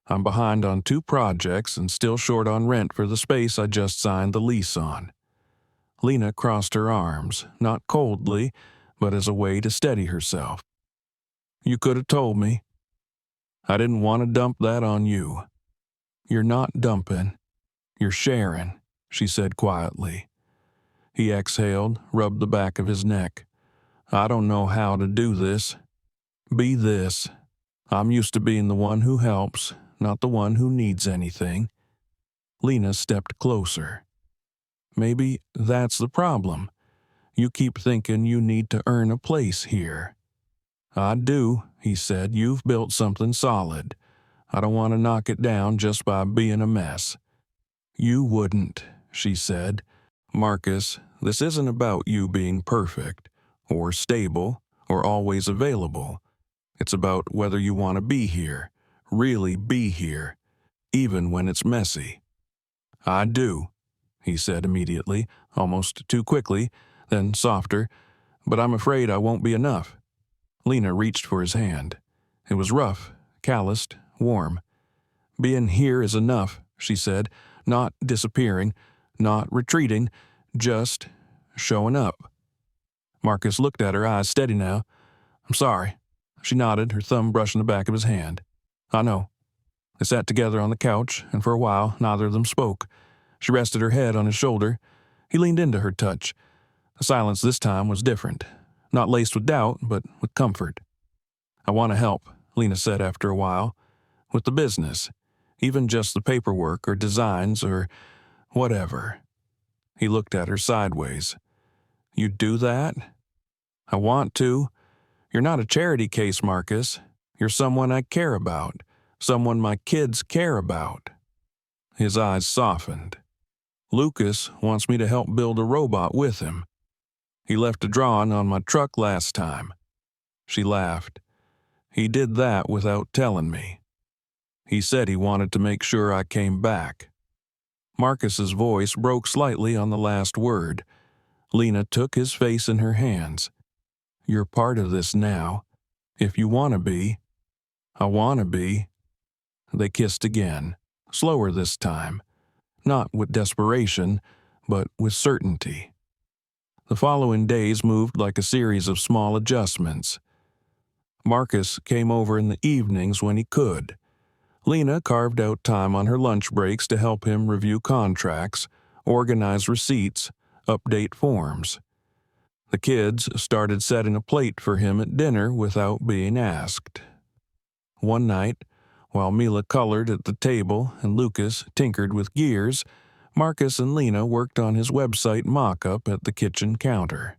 I'm behind on 2 projects and still short on rent for the space I just signed the lease on." Lena crossed her arms, not coldly, but as a way to steady herself. You could have told me. I didn't want to dump that on you. You're not dumping. You're sharing, she said quietly. He exhaled, rubbed the back of his neck. I don't know how to do this. Be this. I'm used to being the one who helps, not the one who needs anything. Lena stepped closer. Maybe that's the problem. You keep thinking you need to earn a place here. I do, he said. You've built something solid. I don't want to knock it down just by being a mess. You wouldn't, she said. Marcus, this isn't about you being perfect, or stable, or always available. It's about whether you want to be here, really be here, even when it's messy. I do, he said immediately, almost too quickly, then softer, but I'm afraid I won't be enough. Lena reached for his hand. It was rough, calloused, warm. Being here is enough, she said, not disappearing, not retreating, just showing up. Marcus looked at her, eyes steady now. I'm sorry. She nodded, her thumb brushing the back of his hand. I know. They sat together on the couch, and for a while neither of them spoke. She rested her head on his shoulder. He leaned into her touch. The silence this time was different, not laced with doubt, but with comfort. I want to help, Lena said after a while, with the business, even just the paperwork or designs or whatever. He looked at her sideways. You do that? I want to. You're not a charity case, Marcus. You're someone I care about, someone my kids care about. His eyes softened. Lucas wants me to help build a robot with him. He left a drawing on my truck last time. She laughed. He did that without telling me. He said he wanted to make sure I came back. Marcus's voice broke slightly on the last word. Lena took his face in her hands. You're part of this now. If you want to be. I want to be. They kissed again, slower this time. Not with desperation, but with certainty. The following days moved like a series of small adjustments. Marcus came over in the evenings when he could. Lena carved out time on her lunch breaks to help him review contracts, organize receipts, update forms. The kids started setting a plate for him at dinner without being asked. One night, while Mila colored at the table and Lucas tinkered with gears, Marcus and Lena worked on his website mock-up at the kitchen counter.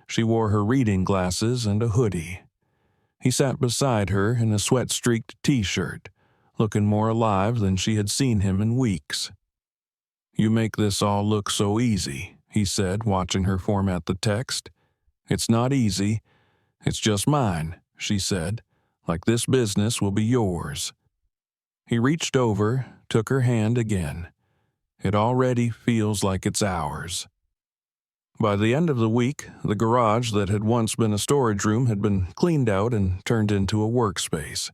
She wore her reading glasses and a hoodie. He sat beside her in a sweat-streaked t-shirt, looking more alive than she had seen him in weeks. You make this all look so easy, he said, watching her format the text. It's not easy. It's just mine, she said, like this business will be yours. He reached over, took her hand again. It already feels like it's ours. By the end of the week, the garage that had once been a storage room had been cleaned out and turned into a workspace.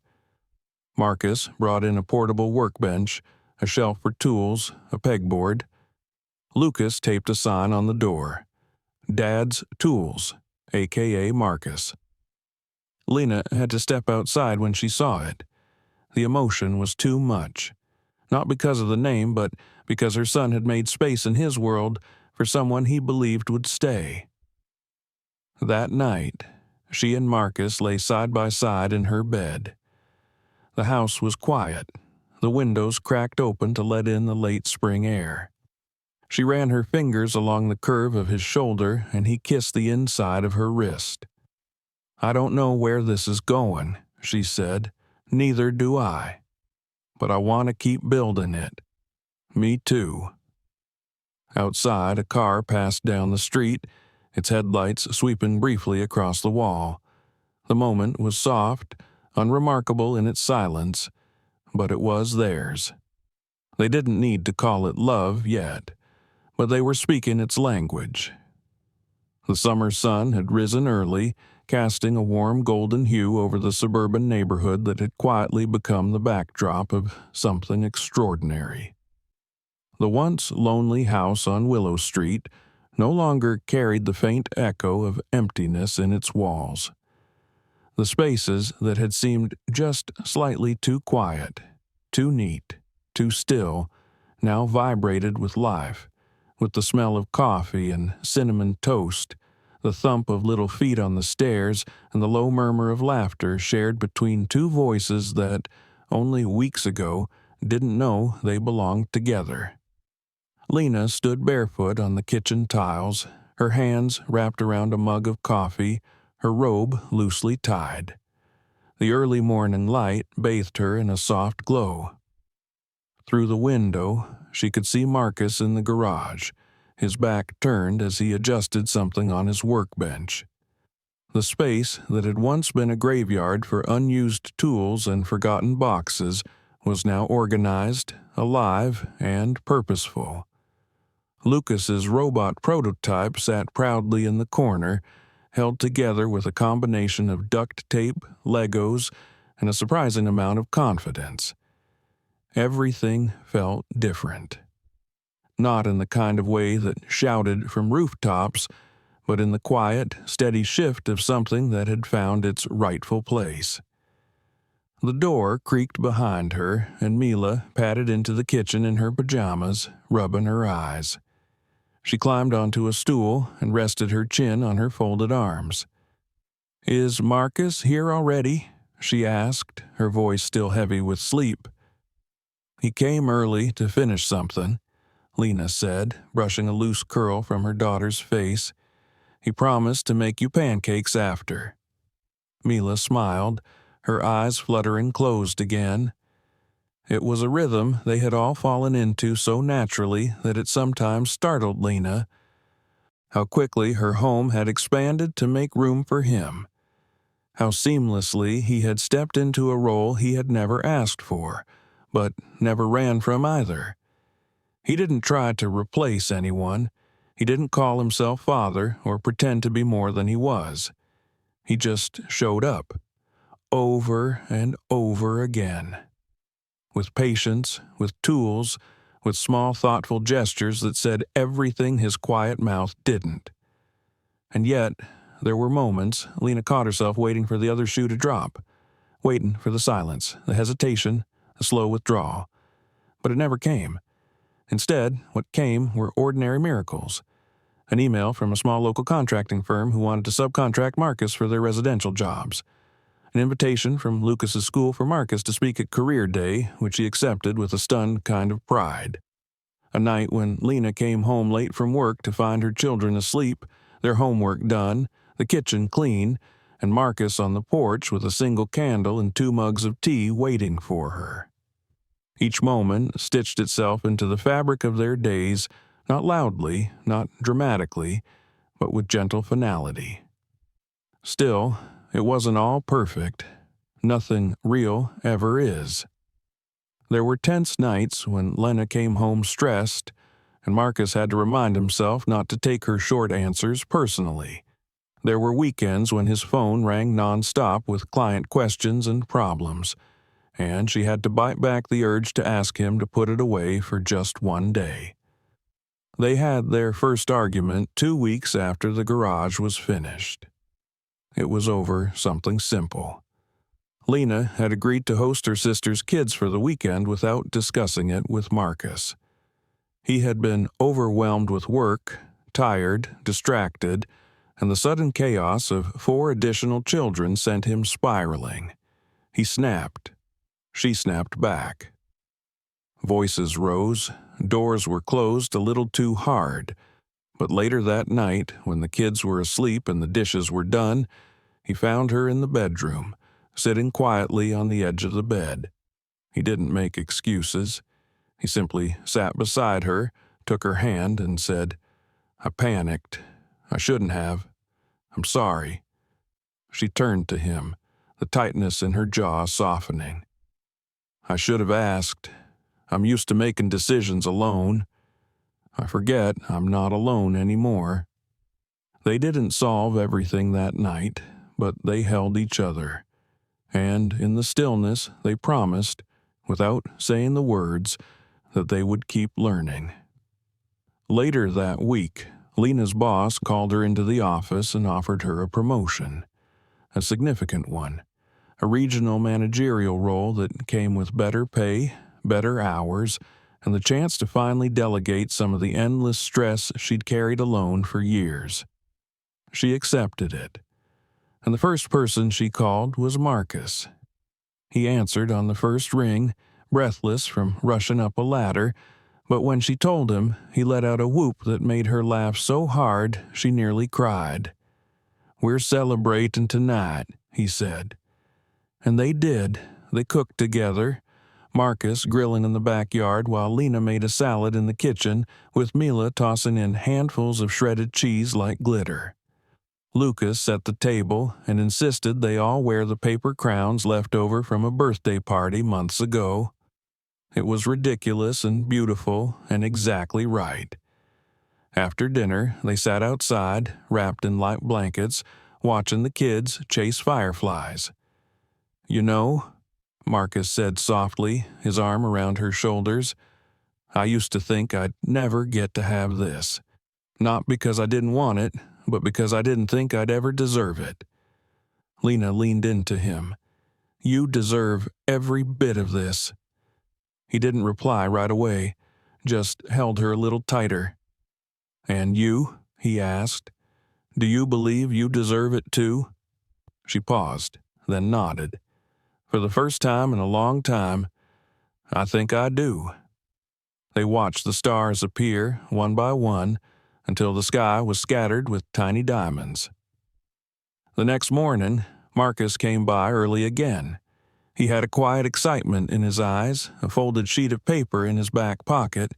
Marcus brought in a portable workbench, a shelf for tools, a pegboard. Lucas taped a sign on the door. Dad's Tools, a.k.a. Marcus. Lena had to step outside when she saw it. The emotion was too much. Not because of the name, but because her son had made space in his world for someone he believed would stay. That night, she and Marcus lay side by side in her bed. The house was quiet, the windows cracked open to let in the late spring air. She ran her fingers along the curve of his shoulder, and he kissed the inside of her wrist. I don't know where this is going, she said. Neither do I. But I want to keep building it. Me too. Outside, a car passed down the street, its headlights sweeping briefly across the wall. The moment was soft, unremarkable in its silence, but it was theirs. They didn't need to call it love yet, but they were speaking its language. The summer sun had risen early, casting a warm golden hue over the suburban neighborhood that had quietly become the backdrop of something extraordinary. The once lonely house on Willow Street, no longer carried the faint echo of emptiness in its walls. The spaces that had seemed just slightly too quiet, too neat, too still, now vibrated with life, with the smell of coffee and cinnamon toast, the thump of little feet on the stairs, and the low murmur of laughter shared between two voices that, only weeks ago, didn't know they belonged together. Lena stood barefoot on the kitchen tiles, her hands wrapped around a mug of coffee, her robe loosely tied. The early morning light bathed her in a soft glow. Through the window, she could see Marcus in the garage, his back turned as he adjusted something on his workbench. The space that had once been a graveyard for unused tools and forgotten boxes was now organized, alive, and purposeful. Lucas's robot prototype sat proudly in the corner, held together with a combination of duct tape, Legos, and a surprising amount of confidence. Everything felt different. Not in the kind of way that shouted from rooftops, but in the quiet, steady shift of something that had found its rightful place. The door creaked behind her, and Mila padded into the kitchen in her pajamas, rubbing her eyes. She climbed onto a stool and rested her chin on her folded arms. "Is Marcus here already?" she asked, her voice still heavy with sleep. "He came early to finish something," Lena said, brushing a loose curl from her daughter's face. "He promised to make you pancakes after." Mila smiled, her eyes fluttering closed again. It was a rhythm they had all fallen into so naturally that it sometimes startled Lena. How quickly her home had expanded to make room for him. How seamlessly he had stepped into a role he had never asked for, but never ran from either. He didn't try to replace anyone. He didn't call himself father or pretend to be more than he was. He just showed up, over and over again. With patience, with tools, with small thoughtful gestures that said everything his quiet mouth didn't. And yet, there were moments Lena caught herself waiting for the other shoe to drop, waiting for the silence, the hesitation, the slow withdrawal. But it never came. Instead, what came were ordinary miracles. An email from a small local contracting firm who wanted to subcontract Marcus for their residential jobs. An invitation from Lucas's school for Marcus to speak at Career Day, which he accepted with a stunned kind of pride. A night when Lena came home late from work to find her children asleep, their homework done, the kitchen clean, and Marcus on the porch with a single candle and 2 mugs of tea waiting for her. Each moment stitched itself into the fabric of their days, not loudly, not dramatically, but with gentle finality. Still, it wasn't all perfect. Nothing real ever is. There were tense nights when Lena came home stressed, and Marcus had to remind himself not to take her short answers personally. There were weekends when his phone rang nonstop with client questions and problems, and she had to bite back the urge to ask him to put it away for just one day. They had their first argument 2 weeks after the garage was finished. It was over something simple. Lena had agreed to host her sister's kids for the weekend without discussing it with Marcus. He had been overwhelmed with work, tired, distracted, and the sudden chaos of 4 additional children sent him spiraling. He snapped. She snapped back. Voices rose, doors were closed a little too hard, but later that night, when the kids were asleep and the dishes were done, he found her in the bedroom, sitting quietly on the edge of the bed. He didn't make excuses. He simply sat beside her, took her hand, and said, "I panicked. I shouldn't have. I'm sorry." She turned to him, the tightness in her jaw softening. "I should have asked. I'm used to making decisions alone. I forget I'm not alone anymore." They didn't solve everything that night, but they held each other. And in the stillness, they promised, without saying the words, that they would keep learning. Later that week, Lena's boss called her into the office and offered her a promotion, a significant one, a regional managerial role that came with better pay, better hours, and the chance to finally delegate some of the endless stress she'd carried alone for years. She accepted it, and the first person she called was Marcus. He answered on the first ring, breathless from rushing up a ladder, but when she told him, he let out a whoop that made her laugh so hard she nearly cried. "We're celebrating tonight," he said. And they did. They cooked together, Marcus grilling in the backyard while Lena made a salad in the kitchen, with Mila tossing in handfuls of shredded cheese like glitter. Lucas set the table and insisted they all wear the paper crowns left over from a birthday party months ago. It was ridiculous and beautiful and exactly right. After dinner, they sat outside, wrapped in light blankets, watching the kids chase fireflies. "You know," Marcus said softly, his arm around her shoulders, "I used to think I'd never get to have this. Not because I didn't want it, but because I didn't think I'd ever deserve it." Lena leaned into him. "You deserve every bit of this." He didn't reply right away, just held her a little tighter. "And you?" he asked. "Do you believe you deserve it too?" She paused, then nodded. "For the first time in a long time, I think I do." They watched the stars appear, one by one, until the sky was scattered with tiny diamonds. The next morning, Marcus came by early again. He had a quiet excitement in his eyes, a folded sheet of paper in his back pocket,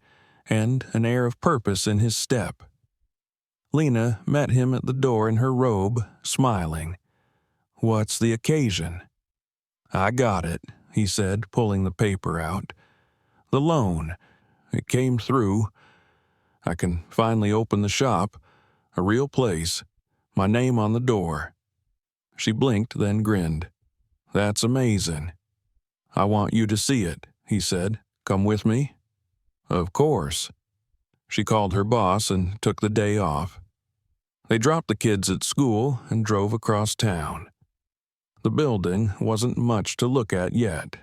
and an air of purpose in his step. Lena met him at the door in her robe, smiling. "What's the occasion?" "I got it," he said, pulling the paper out. "The loan. It came through. I can finally open the shop. A real place. My name on the door." She blinked, then grinned. "That's amazing." "I want you to see it," he said. "Come with me?" "Of course." She called her boss and took the day off. They dropped the kids at school and drove across town. The building wasn't much to look at yet.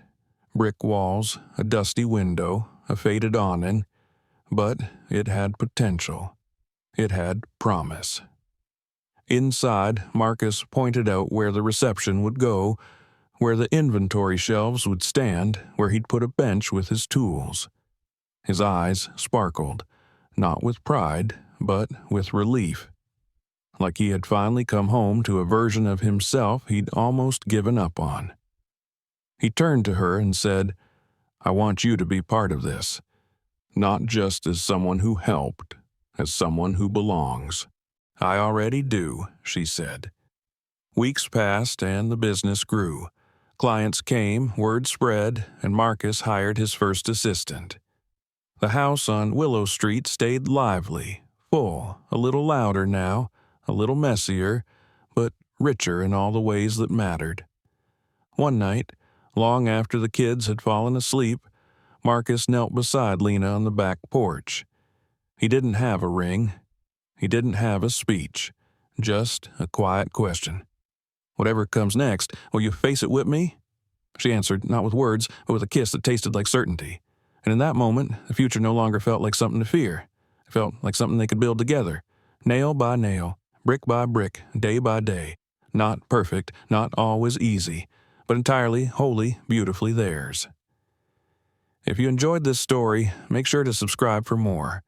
Brick walls, a dusty window, a faded awning, but it had potential. It had promise. Inside, Marcus pointed out where the reception would go, where the inventory shelves would stand, where he'd put a bench with his tools. His eyes sparkled, not with pride, but with relief. Like he had finally come home to a version of himself he'd almost given up on. He turned to her and said, "I want you to be part of this. Not just as someone who helped, as someone who belongs." "I already do," she said. Weeks passed and the business grew. Clients came, word spread, and Marcus hired his first assistant. The house on Willow Street stayed lively, full, a little louder now, a little messier, but richer in all the ways that mattered. One night, long after the kids had fallen asleep, Marcus knelt beside Lena on the back porch. He didn't have a ring. He didn't have a speech. Just a quiet question. "Whatever comes next, will you face it with me?" She answered, not with words, but with a kiss that tasted like certainty. And in that moment, the future no longer felt like something to fear. It felt like something they could build together, nail by nail, brick by brick, day by day. Not perfect, not always easy, but entirely, wholly, beautifully theirs. If you enjoyed this story, make sure to subscribe for more.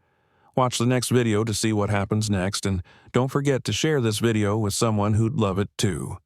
Watch the next video to see what happens next, and don't forget to share this video with someone who'd love it too.